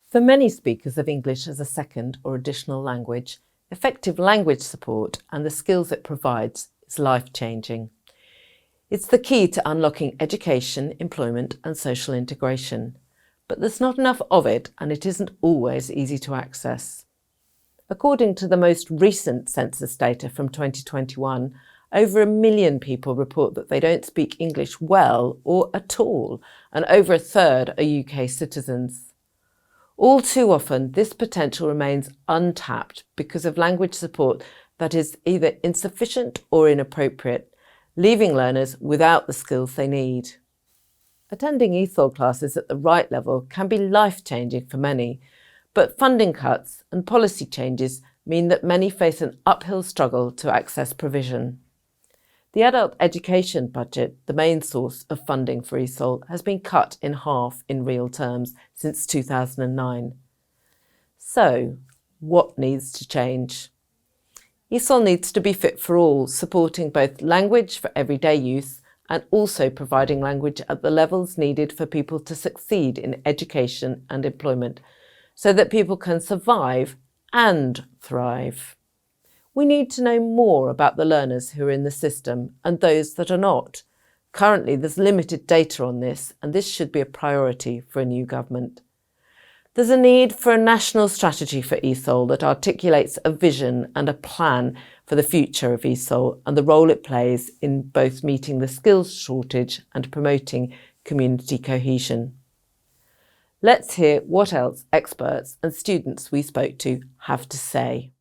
For many speakers of English as a second or additional language, effective language support and the skills it provides is life-changing. It's the key to unlocking education, employment and social integration. But there's not enough of it, and it isn't always easy to access. According to the most recent census data from 2021, over 1 million people report that they don't speak English well or at all, and over a third are UK citizens. All too often, this potential remains untapped because of language support that is either insufficient or inappropriate, leaving learners without the skills they need. Attending ESOL classes at the right level can be life-changing for many, but funding cuts and policy changes mean that many face an uphill struggle to access provision. The adult education budget, the main source of funding for ESOL, has been cut in half in real terms since 2009. So, what needs to change? ESOL needs to be fit for all, supporting both language for everyday use and also providing language at the levels needed for people to succeed in education and employment, so that people can survive and thrive. We need to know more about the learners who are in the system and those that are not. Currently, there's limited data on this, and this should be a priority for a new government. There's a need for a national strategy for ESOL that articulates a vision and a plan for the future of ESOL and the role it plays in both meeting the skills shortage and promoting community cohesion. Let's hear what else experts and students we spoke to have to say.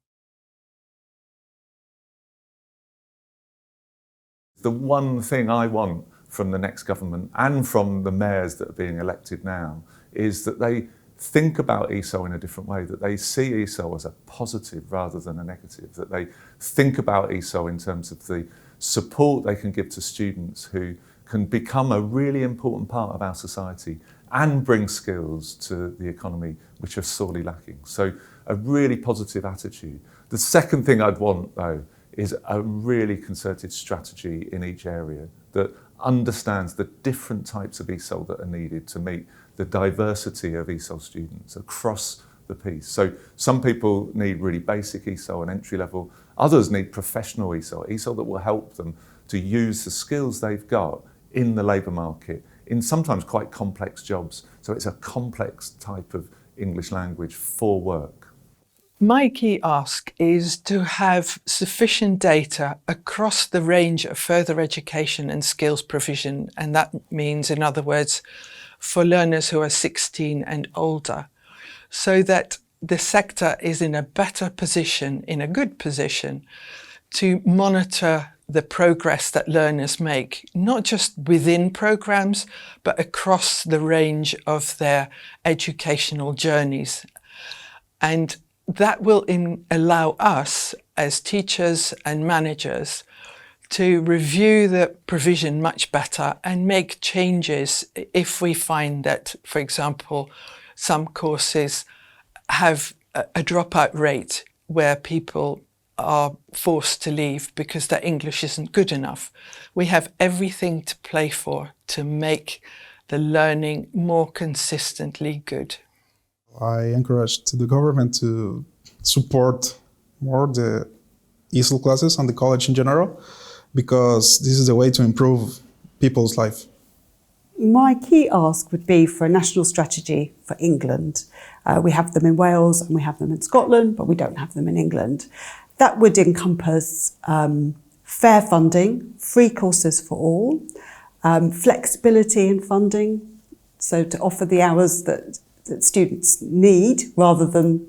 The one thing I want from the next government and from the mayors that are being elected now is that they think about ESOL in a different way, that they see ESOL as a positive rather than a negative, that they think about ESOL in terms of the support they can give to students who can become a really important part of our society and bring skills to the economy which are sorely lacking. So a really positive attitude. The second thing I'd want though is a really concerted strategy in each area that understands the different types of ESOL that are needed to meet the diversity of ESOL students across the piece. So some people need really basic ESOL and entry level, others need professional ESOL, ESOL that will help them to use the skills they've got in the labour market in sometimes quite complex jobs. So it's a complex type of English language for work. My key ask is to have sufficient data across the range of further education and skills provision, and that means, in other words, for learners who are 16 and older, so that the sector is in a better position, in a good position, to monitor the progress that learners make, not just within programs, but across the range of their educational journeys. And that will allow us as teachers and managers to review the provision much better and make changes if we find that, for example, some courses have a dropout rate where people are forced to leave because their English isn't good enough. We have everything to play for to make the learning more consistently good. I encouraged the government to support more the ESOL classes and the college in general, because this is the way to improve people's life. My key ask would be for a national strategy for England. We have them in Wales and we have them in Scotland, but we don't have them in England. That would encompass fair funding, free courses for all, flexibility in funding, so to offer the hours that students need rather than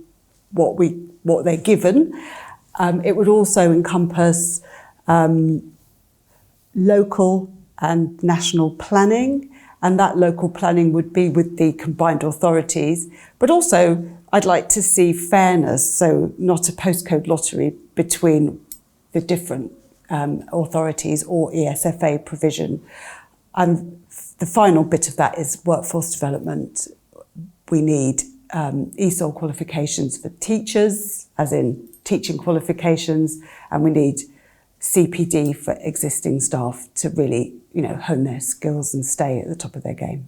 what they're given. It would also encompass local and national planning, and that local planning would be with the combined authorities. But also, I'd like to see fairness, so not a postcode lottery between the different authorities or ESFA provision. And the final bit of that is workforce development. We need ESOL qualifications for teachers, as in teaching qualifications, and we need CPD for existing staff to really, hone their skills and stay at the top of their game.